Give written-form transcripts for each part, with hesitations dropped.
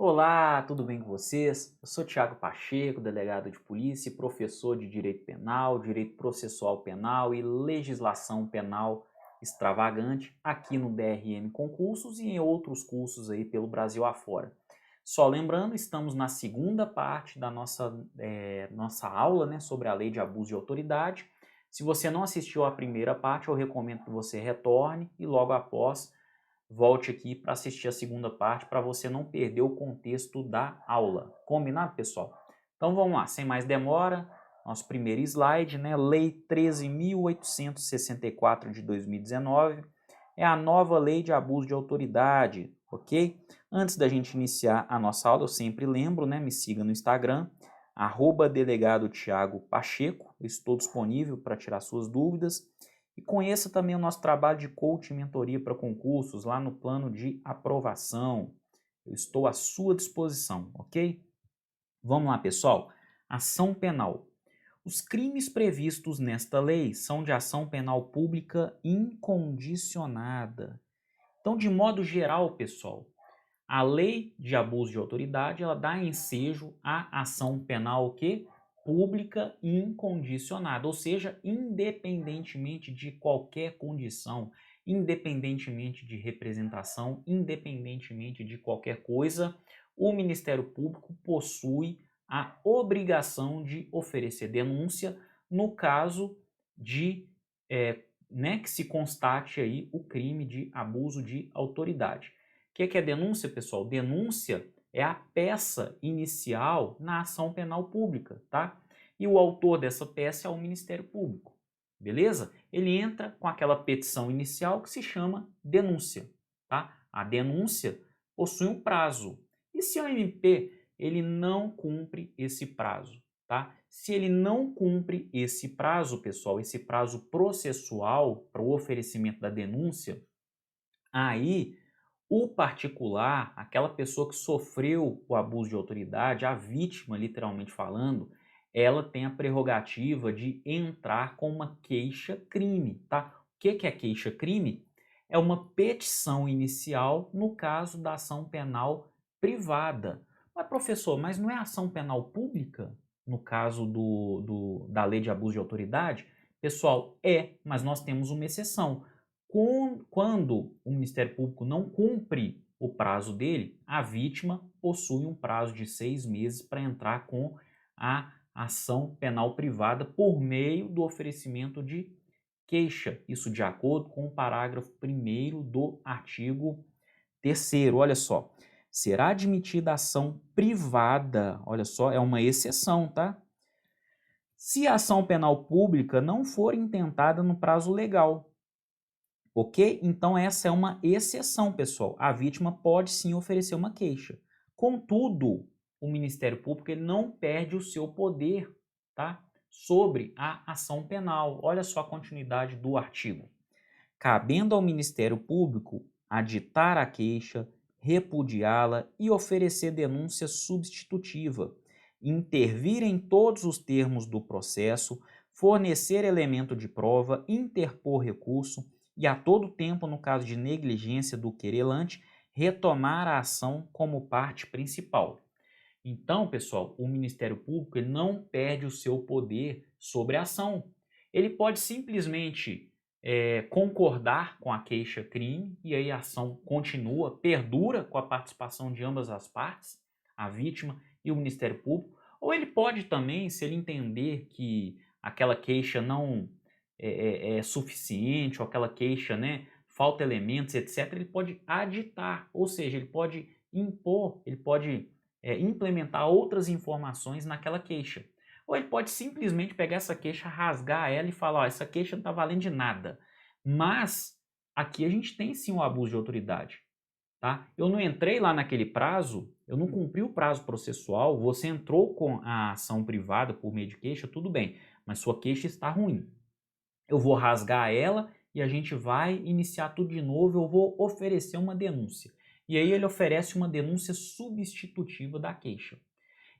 Olá, tudo bem com vocês? Eu sou Tiago Pacheco, delegado de polícia e professor de Direito Penal, Direito Processual Penal e Legislação Penal Extravagante aqui no DRM Concursos e em outros cursos aí pelo Brasil afora. Só lembrando, estamos na segunda parte da nossa aula, né, sobre a Lei de Abuso de Autoridade. Se você não assistiu à primeira parte, eu recomendo que você retorne e logo após volte aqui para assistir a segunda parte para você não perder o contexto da aula. Combinado, pessoal? Então vamos lá, sem mais demora, nosso primeiro slide, né? Lei 13.864 de 2019 é a nova lei de abuso de autoridade, ok? Antes da gente iniciar a nossa aula, eu sempre lembro, né? Me siga no Instagram, @delegado Tiago Pacheco, eu estou disponível para tirar suas dúvidas. E conheça também o nosso trabalho de coaching e mentoria para concursos lá no plano de aprovação. Eu estou à sua disposição, ok? Vamos lá, pessoal. Ação penal. Os crimes previstos nesta lei são de ação penal pública incondicionada. Então, de modo geral, pessoal, a lei de abuso de autoridade, ela dá ensejo à ação penal o quê? Pública e incondicionada, ou seja, independentemente de qualquer condição, independentemente de representação, independentemente de qualquer coisa, o Ministério Público possui a obrigação de oferecer denúncia no caso de que se constate aí o crime de abuso de autoridade. O que é denúncia, pessoal? Denúncia é a peça inicial na ação penal pública, tá? E o autor dessa peça é o Ministério Público, beleza? Ele entra com aquela petição inicial que se chama denúncia, tá? A denúncia possui um prazo. E se o MP ele não cumpre esse prazo, tá? Se ele não cumpre esse prazo, pessoal, esse prazo processual para o oferecimento da denúncia, aí o particular, aquela pessoa que sofreu o abuso de autoridade, a vítima, literalmente falando, ela tem a prerrogativa de entrar com uma queixa-crime, tá? O que é queixa-crime? É uma petição inicial no caso da ação penal privada. Mas, professor, mas não é ação penal pública no caso da lei de abuso de autoridade? Pessoal, mas nós temos uma exceção. Quando o Ministério Público não cumpre o prazo dele, a vítima possui um prazo de 6 meses para entrar com a ação penal privada por meio do oferecimento de queixa. Isso de acordo com o parágrafo 1º do artigo 3º. Olha só, será admitida ação privada, olha só, é uma exceção, tá? Se a ação penal pública não for intentada no prazo legal. Ok? Então essa é uma exceção, pessoal. A vítima pode sim oferecer uma queixa. Contudo, o Ministério Público ele não perde o seu poder, tá? Sobre a ação penal. Olha só a continuidade do artigo. Cabendo ao Ministério Público aditar a queixa, repudiá-la e oferecer denúncia substitutiva, intervir em todos os termos do processo, fornecer elemento de prova, interpor recurso e a todo tempo, no caso de negligência do querelante, retomar a ação como parte principal. Então, pessoal, o Ministério Público ele não perde o seu poder sobre a ação. Ele pode simplesmente concordar com a queixa-crime e aí a ação continua, perdura com a participação de ambas as partes, a vítima e o Ministério Público, ou ele pode também, se ele entender que aquela queixa não é suficiente, ou aquela queixa, né, falta elementos, etc., ele pode aditar, ou seja, ele pode impor, ele pode implementar outras informações naquela queixa. Ou ele pode simplesmente pegar essa queixa, rasgar ela e falar, ó, essa queixa não está valendo de nada. Mas aqui a gente tem sim um abuso de autoridade. Tá? Eu não entrei lá naquele prazo, eu não cumpri o prazo processual, você entrou com a ação privada por meio de queixa, tudo bem, mas sua queixa está ruim. Eu vou rasgar ela e a gente vai iniciar tudo de novo, eu vou oferecer uma denúncia. E aí ele oferece uma denúncia substitutiva da queixa.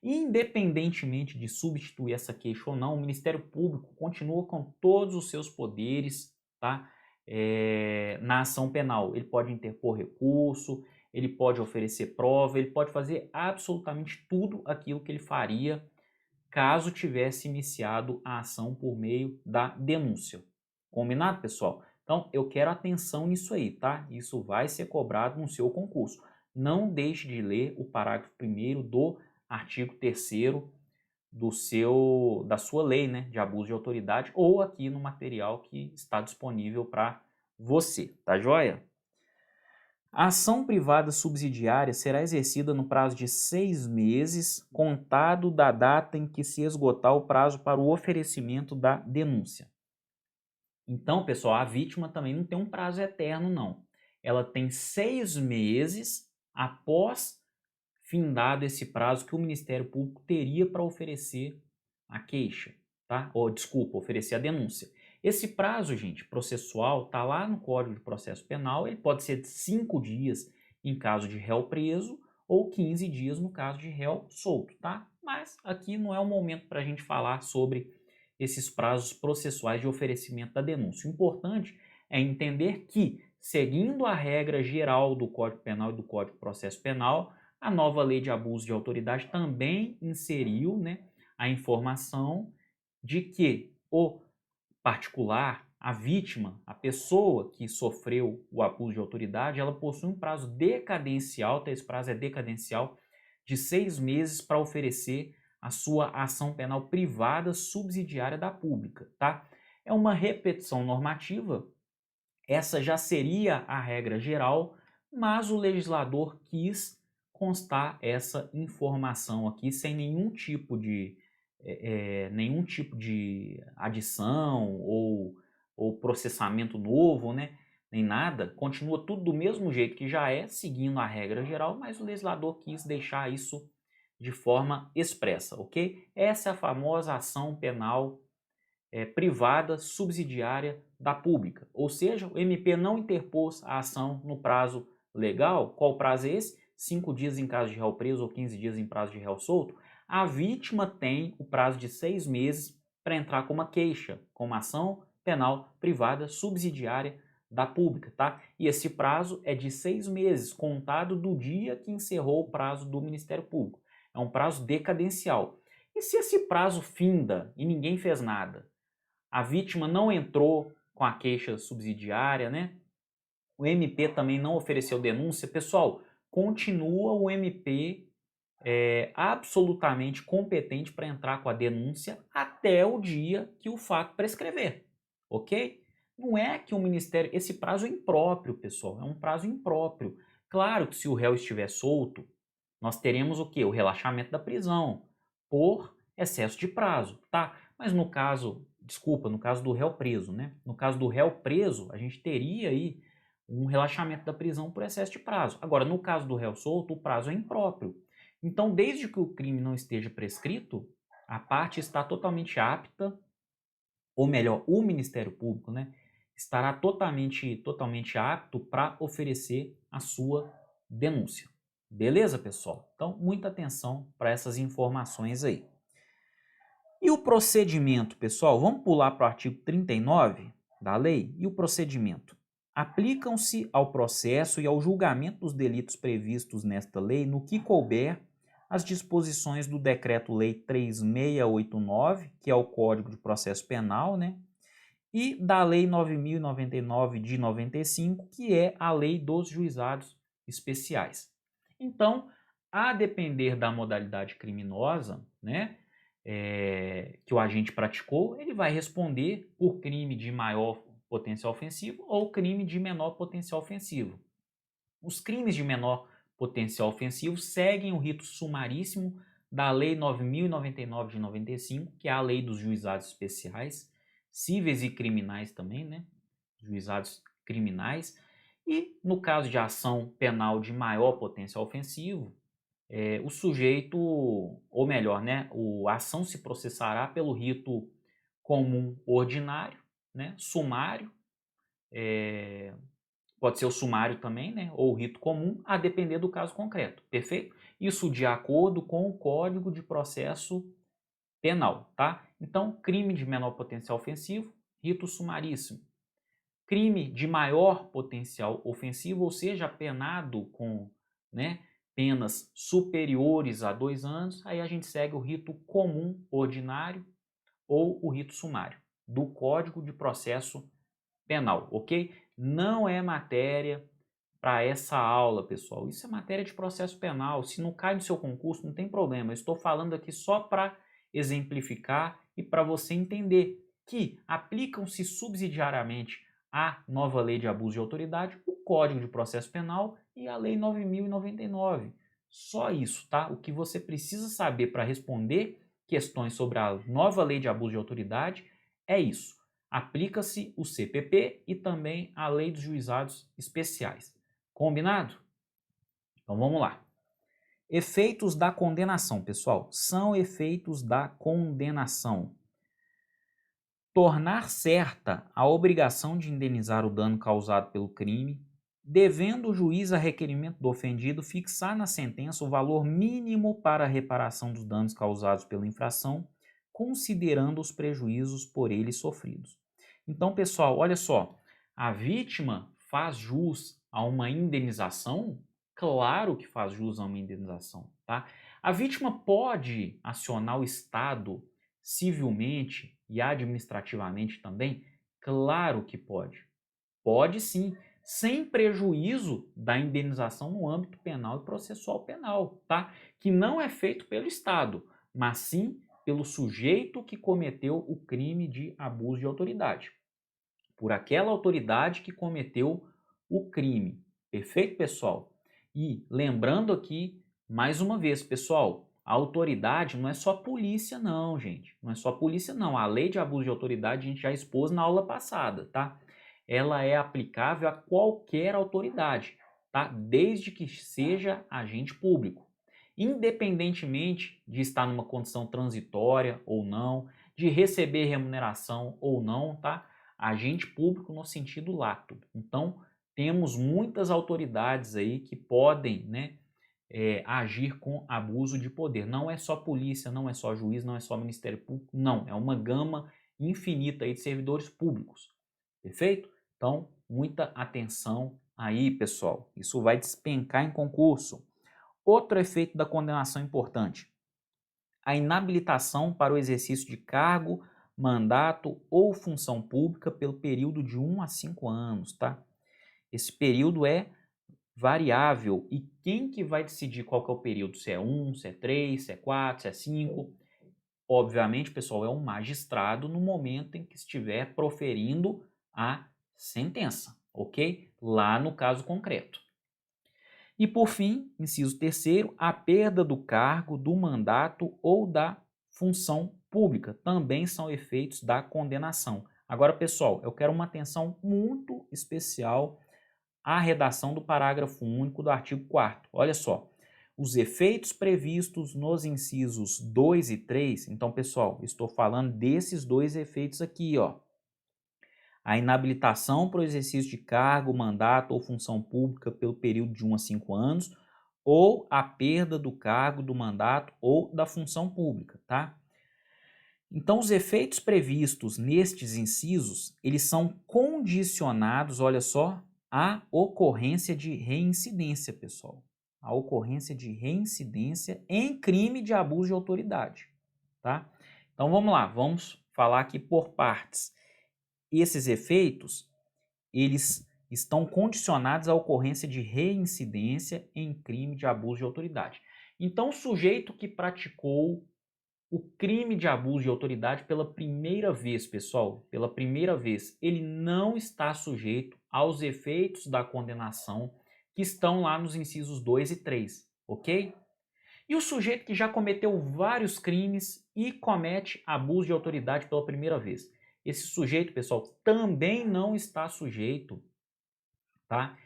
Independentemente de substituir essa queixa ou não, o Ministério Público continua com todos os seus poderes, tá? Na ação penal. Ele pode interpor recurso, ele pode oferecer prova, ele pode fazer absolutamente tudo aquilo que ele faria caso tivesse iniciado a ação por meio da denúncia. Combinado, pessoal? Então, eu quero atenção nisso aí, tá? Isso vai ser cobrado no seu concurso. Não deixe de ler o parágrafo 1º do artigo 3º da sua lei, né, de abuso de autoridade, ou aqui no material que está disponível para você, tá joia? A ação privada subsidiária será exercida no prazo de 6 meses, contado da data em que se esgotar o prazo para o oferecimento da denúncia. Então, pessoal, a vítima também não tem um prazo eterno, não. Ela tem 6 meses após findado esse prazo que o Ministério Público teria para oferecer a queixa, tá? Ou, desculpa, oferecer a denúncia. Esse prazo, gente, processual, está lá no Código de Processo Penal, ele pode ser de 5 dias em caso de réu preso ou 15 dias no caso de réu solto, tá? Mas aqui não é o momento para a gente falar sobre esses prazos processuais de oferecimento da denúncia. O importante é entender que, seguindo a regra geral do Código Penal e do Código de Processo Penal, a nova lei de abuso de autoridade também inseriu, né, a informação de que o particular, a vítima, a pessoa que sofreu o abuso de autoridade, ela possui um prazo decadencial, esse prazo é decadencial, de 6 meses para oferecer a sua ação penal privada subsidiária da pública, tá? É uma repetição normativa, essa já seria a regra geral, mas o legislador quis constar essa informação aqui sem nenhum tipo de adição ou processamento novo, né? Nem nada, continua tudo do mesmo jeito que já é, seguindo a regra geral, mas o legislador quis deixar isso de forma expressa, ok? Essa é a famosa ação penal privada subsidiária da pública, ou seja, o MP não interpôs a ação no prazo legal. Qual prazo é esse? 5 dias em caso de réu preso ou 15 dias em prazo de réu solto. A vítima tem o prazo de 6 meses para entrar com uma queixa, com uma ação penal privada subsidiária da pública, tá? E esse prazo é de 6 meses, contado do dia que encerrou o prazo do Ministério Público. É um prazo decadencial. E se esse prazo finda e ninguém fez nada? A vítima não entrou com a queixa subsidiária, né? O MP também não ofereceu denúncia. Pessoal, continua o MP absolutamente competente para entrar com a denúncia até o dia que o fato prescrever, ok? Não é que o Ministério... Esse prazo é impróprio, pessoal, é um prazo impróprio. Claro que se o réu estiver solto, nós teremos o quê? O relaxamento da prisão por excesso de prazo, tá? Mas no caso, desculpa, no caso do réu preso, né? No caso do réu preso, a gente teria aí um relaxamento da prisão por excesso de prazo. Agora, no caso do réu solto, o prazo é impróprio. Então, desde que o crime não esteja prescrito, a parte está totalmente apta, ou melhor, o Ministério Público, né, estará totalmente apto para oferecer a sua denúncia. Beleza, pessoal? Então, muita atenção para essas informações aí. E o procedimento, pessoal? Vamos pular para o artigo 39 da lei? E o procedimento? Aplicam-se ao processo e ao julgamento dos delitos previstos nesta lei no que couber as disposições do Decreto-Lei 3689, que é o Código de Processo Penal, né? E da Lei 9.099 de 95, que é a Lei dos Juizados Especiais. Então, a depender da modalidade criminosa, né, que o agente praticou, ele vai responder por crime de maior potencial ofensivo ou crime de menor potencial ofensivo. Os crimes de menor potencial ofensivo seguem o rito sumaríssimo da Lei 9.099 de 95, que é a Lei dos Juizados Especiais, cíveis e criminais também, né? Juizados criminais. E no caso de ação penal de maior potencial ofensivo, o sujeito, ou melhor, né, a ação se processará pelo rito comum ordinário, né, sumário, pode ser o sumário também, né, ou o rito comum, a depender do caso concreto, perfeito? Isso de acordo com o Código de Processo Penal, tá? Então, crime de menor potencial ofensivo, rito sumaríssimo. Crime de maior potencial ofensivo, ou seja, penado com né, penas superiores a 2 anos, aí a gente segue o rito comum ordinário ou o rito sumário do Código de Processo Penal, ok? Não é matéria para essa aula, pessoal. Isso é matéria de processo penal. Se não cai no seu concurso, não tem problema. Eu estou falando aqui só para exemplificar e para você entender que aplicam-se subsidiariamente a nova lei de abuso de autoridade, o Código de Processo Penal e a Lei 9.099. Só isso, tá? O que você precisa saber para responder questões sobre a nova lei de abuso de autoridade é isso. Aplica-se o CPP e também a Lei dos Juizados Especiais. Combinado? Então vamos lá. Efeitos da condenação, pessoal. São efeitos da condenação. Tornar certa a obrigação de indenizar o dano causado pelo crime, devendo o juiz, a requerimento do ofendido, fixar na sentença o valor mínimo para a reparação dos danos causados pela infração, considerando os prejuízos por ele sofridos. Então, pessoal, olha só, a vítima faz jus a uma indenização? Claro que faz jus a uma indenização, tá? A vítima pode acionar o Estado civilmente e administrativamente também? Claro que pode. Pode sim, sem prejuízo da indenização no âmbito penal e processual penal, tá? Que não é feito pelo Estado, mas sim pelo sujeito que cometeu o crime de abuso de autoridade. Por aquela autoridade que cometeu o crime. Perfeito, pessoal? E lembrando aqui, mais uma vez, pessoal, a autoridade não é só polícia não, gente. Não é só polícia não. A lei de abuso de autoridade a gente já expôs na aula passada, tá? Ela é aplicável a qualquer autoridade, tá? Desde que seja agente público. Independentemente de estar numa condição transitória ou não, de receber remuneração ou não, tá? Agente público no sentido lato. Então, temos muitas autoridades aí que podem, né, agir com abuso de poder. Não é só polícia, não é só juiz, não é só Ministério Público, não. É uma gama infinita aí de servidores públicos. Perfeito? Então, muita atenção aí, pessoal. Isso vai despencar em concurso. Outro efeito da condenação importante: a inabilitação para o exercício de cargo, mandato ou função pública pelo período de 1 a 5 anos, tá? Esse período é variável e quem que vai decidir qual que é o período? Se é 1, se é 3, se é 4, se é 5? Obviamente, pessoal, é um magistrado no momento em que estiver proferindo a sentença, ok? Lá no caso concreto. E por fim, inciso terceiro, a perda do cargo, do mandato ou da função pública também são efeitos da condenação. Agora, pessoal, eu quero uma atenção muito especial à redação do parágrafo único do artigo 4º. Olha só, os efeitos previstos nos incisos 2 e 3, então, pessoal, estou falando desses dois efeitos aqui, ó. A inabilitação para o exercício de cargo, mandato ou função pública pelo período de 1 a 5 anos, ou a perda do cargo, do mandato ou da função pública, tá? Então, os efeitos previstos nestes incisos, eles são condicionados, olha só, à ocorrência de reincidência, pessoal. A ocorrência de reincidência em crime de abuso de autoridade, tá? Então, vamos lá, vamos falar aqui por partes. Esses efeitos, eles estão condicionados à ocorrência de reincidência em crime de abuso de autoridade. Então, o sujeito que praticou o crime de abuso de autoridade pela primeira vez, pessoal, pela primeira vez, ele não está sujeito aos efeitos da condenação que estão lá nos incisos 2 e 3, ok? E o sujeito que já cometeu vários crimes e comete abuso de autoridade pela primeira vez. Esse sujeito, pessoal, também não está sujeito, tá?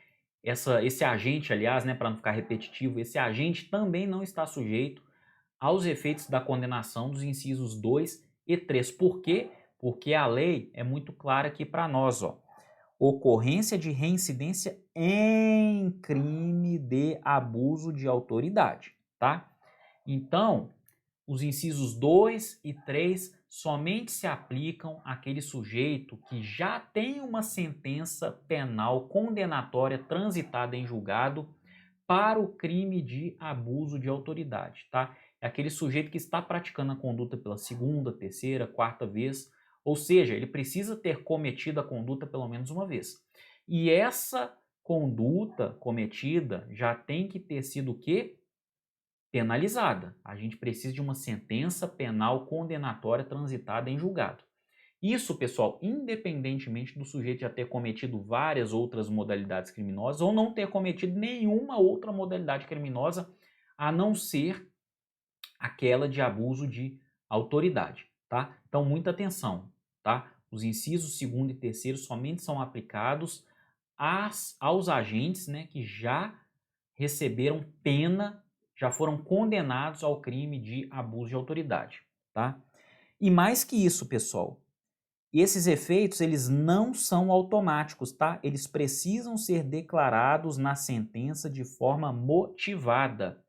Esse agente, aliás, né, para não ficar repetitivo, esse agente também não está sujeito aos efeitos da condenação dos incisos 2 e 3. Por quê? Porque a lei é muito clara aqui para nós, ó. Ocorrência de reincidência em crime de abuso de autoridade, tá? Então, os incisos 2 e 3 somente se aplicam àquele sujeito que já tem uma sentença penal condenatória transitada em julgado para o crime de abuso de autoridade, tá? É aquele sujeito que está praticando a conduta pela segunda, terceira, quarta vez, ou seja, ele precisa ter cometido a conduta pelo menos uma vez. E essa conduta cometida já tem que ter sido o quê? Penalizada. A gente precisa de uma sentença penal condenatória transitada em julgado. Isso, pessoal, independentemente do sujeito já ter cometido várias outras modalidades criminosas ou não ter cometido nenhuma outra modalidade criminosa a não ser aquela de abuso de autoridade, tá? Então, muita atenção, tá? Os incisos 2º e 3º somente são aplicados aos agentes, né, que já receberam pena, já foram condenados ao crime de abuso de autoridade, tá? E mais que isso, pessoal, esses efeitos, eles não são automáticos, tá? Eles precisam ser declarados na sentença de forma motivada,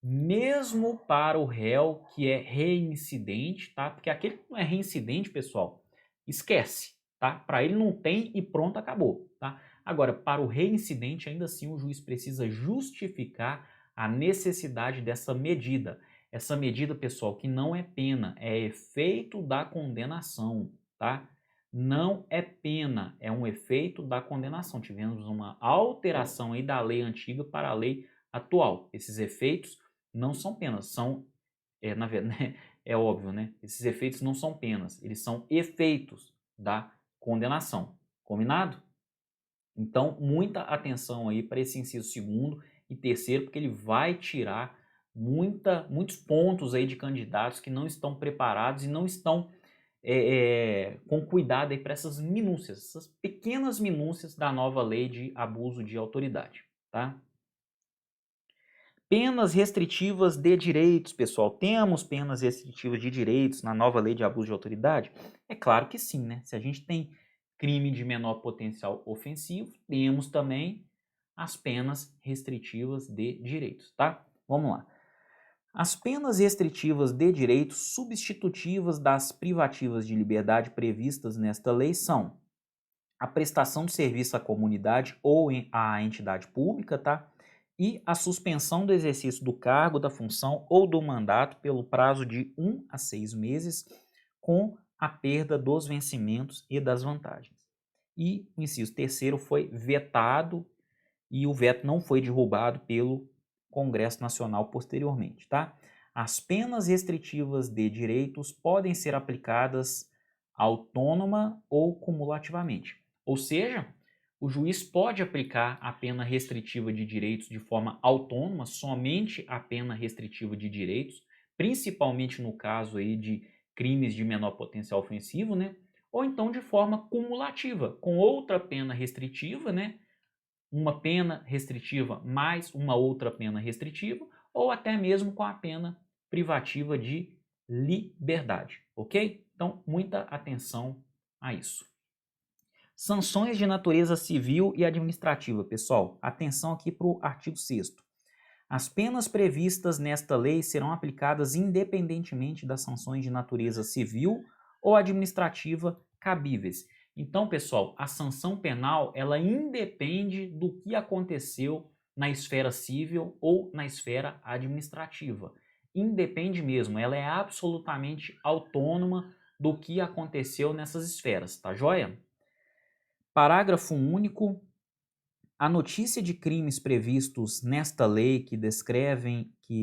mesmo para o réu que é reincidente, tá? Porque aquele que não é reincidente, pessoal, esquece, tá? Para ele não tem e pronto, acabou, tá? Agora, para o reincidente, ainda assim, o juiz precisa justificar a necessidade dessa medida. Essa medida, pessoal, que não é pena, é efeito da condenação, tá? Não é pena, é um efeito da condenação. Tivemos uma alteração aí da lei antiga para a lei atual. Esses efeitos não são penas, são, na verdade, é óbvio, né? Esses efeitos não são penas, eles são efeitos da condenação. Combinado? Então, muita atenção aí para esse inciso 2º e 3º, porque ele vai tirar muitos pontos aí de candidatos que não estão preparados e não estão com cuidado aí para essas minúcias, essas pequenas minúcias da nova lei de abuso de autoridade, tá? Penas restritivas de direitos, pessoal. Temos penas restritivas de direitos na nova lei de abuso de autoridade? É claro que sim, né? Se a gente tem crime de menor potencial ofensivo, temos também as penas restritivas de direitos, tá? Vamos lá. As penas restritivas de direitos substitutivas das privativas de liberdade previstas nesta lei são a prestação de serviço à comunidade ou à entidade pública, tá? E a suspensão do exercício do cargo, da função ou do mandato pelo prazo de 1 a 6 meses, com a perda dos vencimentos e das vantagens. E o inciso 3º foi vetado e o veto não foi derrubado pelo Congresso Nacional posteriormente, tá? As penas restritivas de direitos podem ser aplicadas autônoma ou cumulativamente. Ou seja, o juiz pode aplicar a pena restritiva de direitos de forma autônoma, somente a pena restritiva de direitos, principalmente no caso aí de crimes de menor potencial ofensivo, né? Ou então de forma cumulativa, com outra pena restritiva, né? Uma pena restritiva mais uma outra pena restritiva, ou até mesmo com a pena privativa de liberdade, ok? Então, muita atenção a isso. Sanções de natureza civil e administrativa, pessoal. Atenção aqui para o artigo 6º. As penas previstas nesta lei serão aplicadas independentemente das sanções de natureza civil ou administrativa cabíveis. Então, pessoal, a sanção penal, ela independe do que aconteceu na esfera civil ou na esfera administrativa. Independe mesmo, ela é absolutamente autônoma do que aconteceu nessas esferas, tá joia? Parágrafo único. A notícia de crimes previstos nesta lei que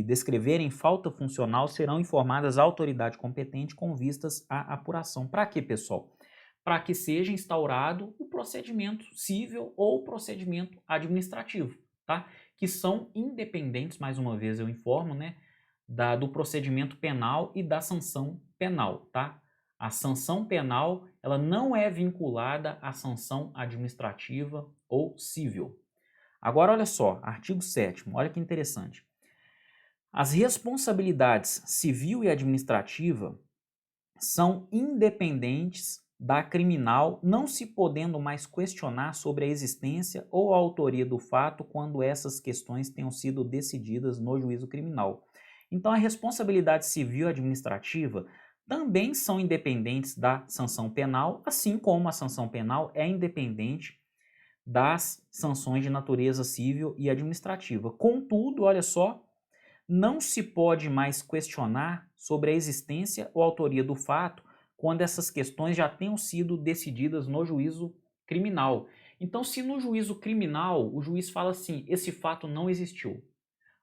descreverem falta funcional serão informadas à autoridade competente com vistas à apuração. Para quê, pessoal? Para que seja instaurado o procedimento civil ou procedimento administrativo, tá? Que são independentes, mais uma vez eu informo, né, do procedimento penal e da sanção penal, tá? A sanção penal, ela não é vinculada à sanção administrativa ou civil. Agora, olha só, artigo 7º, olha que interessante. As responsabilidades civil e administrativa são independentes da criminal, não se podendo mais questionar sobre a existência ou a autoria do fato quando essas questões tenham sido decididas no juízo criminal. Então, a responsabilidade civil e administrativa também são independentes da sanção penal, assim como a sanção penal é independente das sanções de natureza civil e administrativa. Contudo, olha só, não se pode mais questionar sobre a existência ou autoria do fato quando essas questões já tenham sido decididas no juízo criminal. Então, se no juízo criminal o juiz fala assim, esse fato não existiu,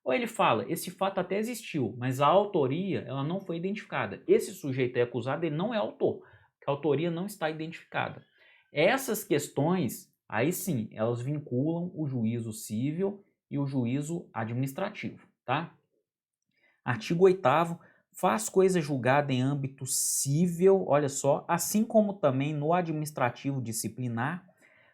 ou ele fala, esse fato até existiu, mas a autoria ela não foi identificada. Esse sujeito é acusado, ele não é autor, porque a autoria não está identificada. Essas questões, aí sim, elas vinculam o juízo civil e o juízo administrativo, tá? Artigo 8º, faz coisa julgada em âmbito civil, olha só, assim como também no administrativo disciplinar,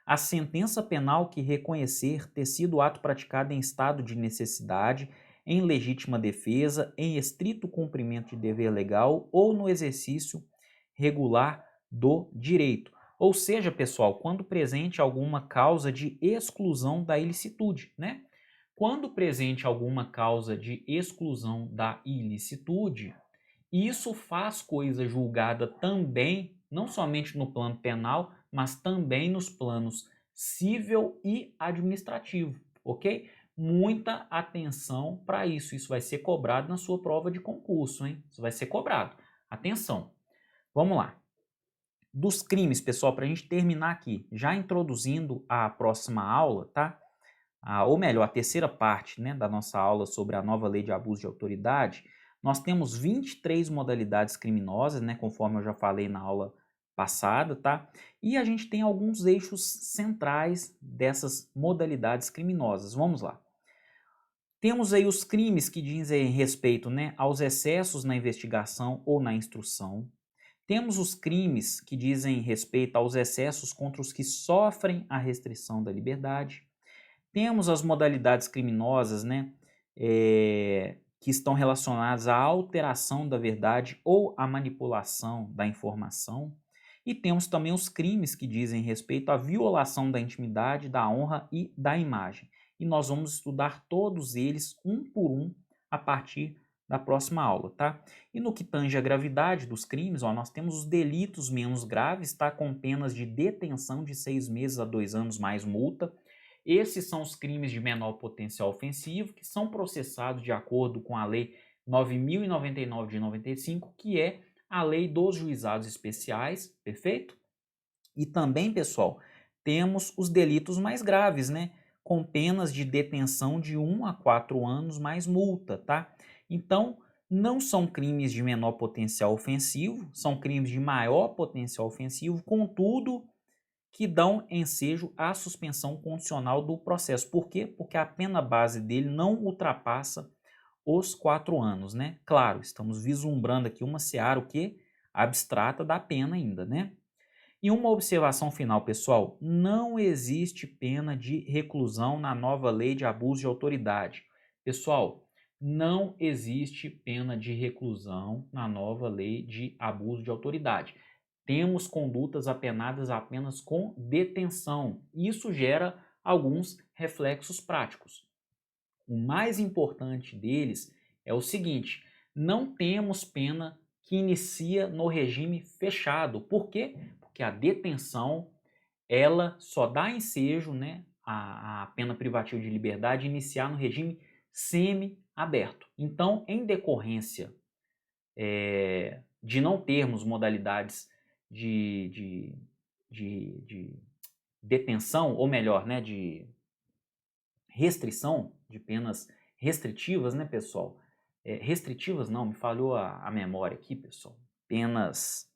a sentença penal que reconhecer ter sido ato praticado em estado de necessidade, em legítima defesa, em estrito cumprimento de dever legal ou no exercício regular do direito. Ou seja, pessoal, quando presente alguma causa de exclusão da ilicitude, né? Quando presente alguma causa de exclusão da ilicitude, isso faz coisa julgada também, não somente no plano penal, mas também nos planos civil e administrativo, ok? Muita atenção para isso. Isso vai ser cobrado na sua prova de concurso, hein? Isso vai ser cobrado. Atenção. Vamos lá. Dos crimes, pessoal, para a gente terminar aqui, já introduzindo a próxima aula, tá? Ou melhor, a terceira parte, né, da nossa aula sobre a nova lei de abuso de autoridade, nós temos 23 modalidades criminosas, né, conforme eu já falei na aula passada, tá? E a gente tem alguns eixos centrais dessas modalidades criminosas. Vamos lá. Temos aí os crimes que dizem respeito, né, aos excessos na investigação ou na instrução. Temos os crimes que dizem respeito aos excessos contra os que sofrem a restrição da liberdade. Temos as modalidades criminosas, né, que estão relacionadas à alteração da verdade ou à manipulação da informação. E temos também os crimes que dizem respeito à violação da intimidade, da honra e da imagem. E nós vamos estudar todos eles um por um a partir da próxima aula, tá? E no que tange à gravidade dos crimes, ó, nós temos os delitos menos graves, tá? Com penas de detenção de 6 meses a 2 anos mais multa. Esses são os crimes de menor potencial ofensivo, que são processados de acordo com a Lei 9.099 de 95, que é a lei dos juizados especiais, perfeito? E também, pessoal, temos os delitos mais graves, né? Com penas de detenção de 1 a 4 anos mais multa, tá? Então, não são crimes de menor potencial ofensivo, são crimes de maior potencial ofensivo, contudo, que dão ensejo à suspensão condicional do processo. Por quê? Porque a pena base dele não ultrapassa os 4 anos, né? Claro, estamos vislumbrando aqui uma seara o quê? Abstrata da pena ainda, né? E uma observação final, pessoal, não existe pena de reclusão na nova lei de abuso de autoridade. Pessoal, não existe pena de reclusão na nova lei de abuso de autoridade. Temos condutas apenadas apenas com detenção. Isso gera alguns reflexos práticos. O mais importante deles é o seguinte: não temos pena que inicia no regime fechado. Por quê? Porque a detenção ela só dá ensejo, né, a pena privativa de liberdade iniciar no regime semi-aberto. Então, em decorrência de não termos modalidades de detenção, ou melhor, né, de restrição, de penas restritivas, né, pessoal? Restritivas não, me falhou a memória aqui, pessoal. Penas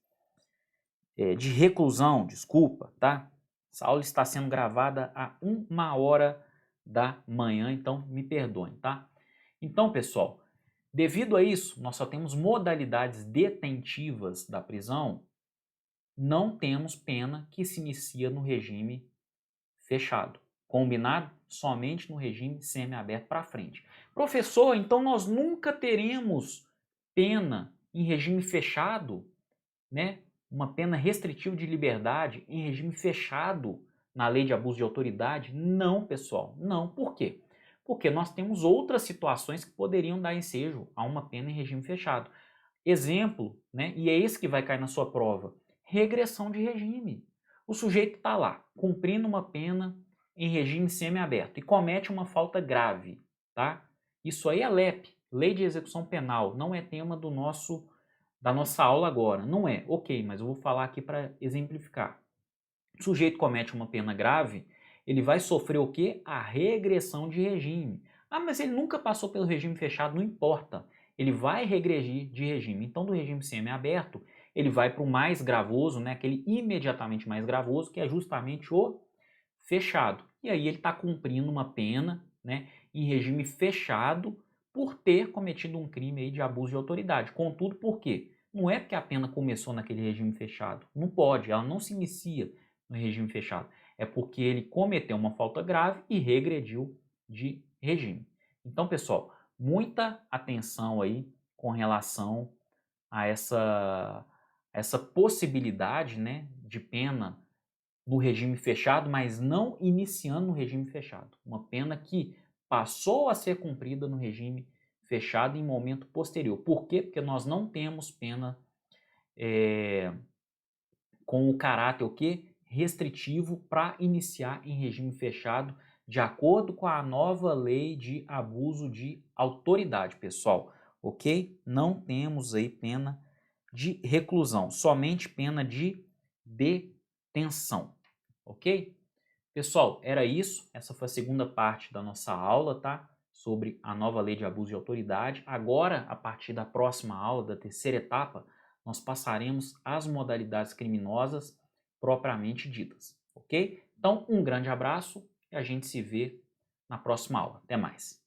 de reclusão, desculpa, tá? Essa aula está sendo gravada a 1h da manhã, então me perdoem, tá? Então, pessoal, devido a isso, nós só temos modalidades detentivas da prisão, não temos pena que se inicia no regime fechado. Combinado? Somente no regime semiaberto para frente. Professor, então nós nunca teremos pena em regime fechado, né? Uma pena restritiva de liberdade em regime fechado na lei de abuso de autoridade? Não, pessoal, não. Por quê? Porque nós temos outras situações que poderiam dar ensejo a uma pena em regime fechado. Exemplo, né? E é esse que vai cair na sua prova: regressão de regime. O sujeito está lá, cumprindo uma pena em regime semiaberto e comete uma falta grave, tá? Isso aí é LEP, Lei de Execução Penal, não é tema da nossa aula agora, não é, ok, mas eu vou falar aqui para exemplificar. O sujeito comete uma pena grave, ele vai sofrer o quê? A regressão de regime. Ah, mas ele nunca passou pelo regime fechado, não importa. Ele vai regredir de regime. Então, do regime semiaberto, ele vai para o mais gravoso, né? Aquele imediatamente mais gravoso, que é justamente o fechado. E aí ele está cumprindo uma pena, né, em regime fechado por ter cometido um crime aí de abuso de autoridade. Contudo, por quê? Não é porque a pena começou naquele regime fechado. Não pode, ela não se inicia no regime fechado. É porque ele cometeu uma falta grave e regrediu de regime. Então, pessoal, muita atenção aí com relação a essa possibilidade, né, de pena no regime fechado, mas não iniciando no regime fechado. Uma pena que passou a ser cumprida no regime fechado em momento posterior. Por quê? Porque nós não temos pena com o caráter o quê? Restritivo para iniciar em regime fechado, de acordo com a nova lei de abuso de autoridade, pessoal. Ok? Não temos aí pena de reclusão, somente pena de detenção. Ok? Pessoal, era isso. Essa foi a segunda parte da nossa aula, tá? Sobre a nova lei de abuso de autoridade. Agora, a partir da próxima aula, da terceira etapa, nós passaremos às modalidades criminosas propriamente ditas, ok? Então, um grande abraço e a gente se vê na próxima aula. Até mais.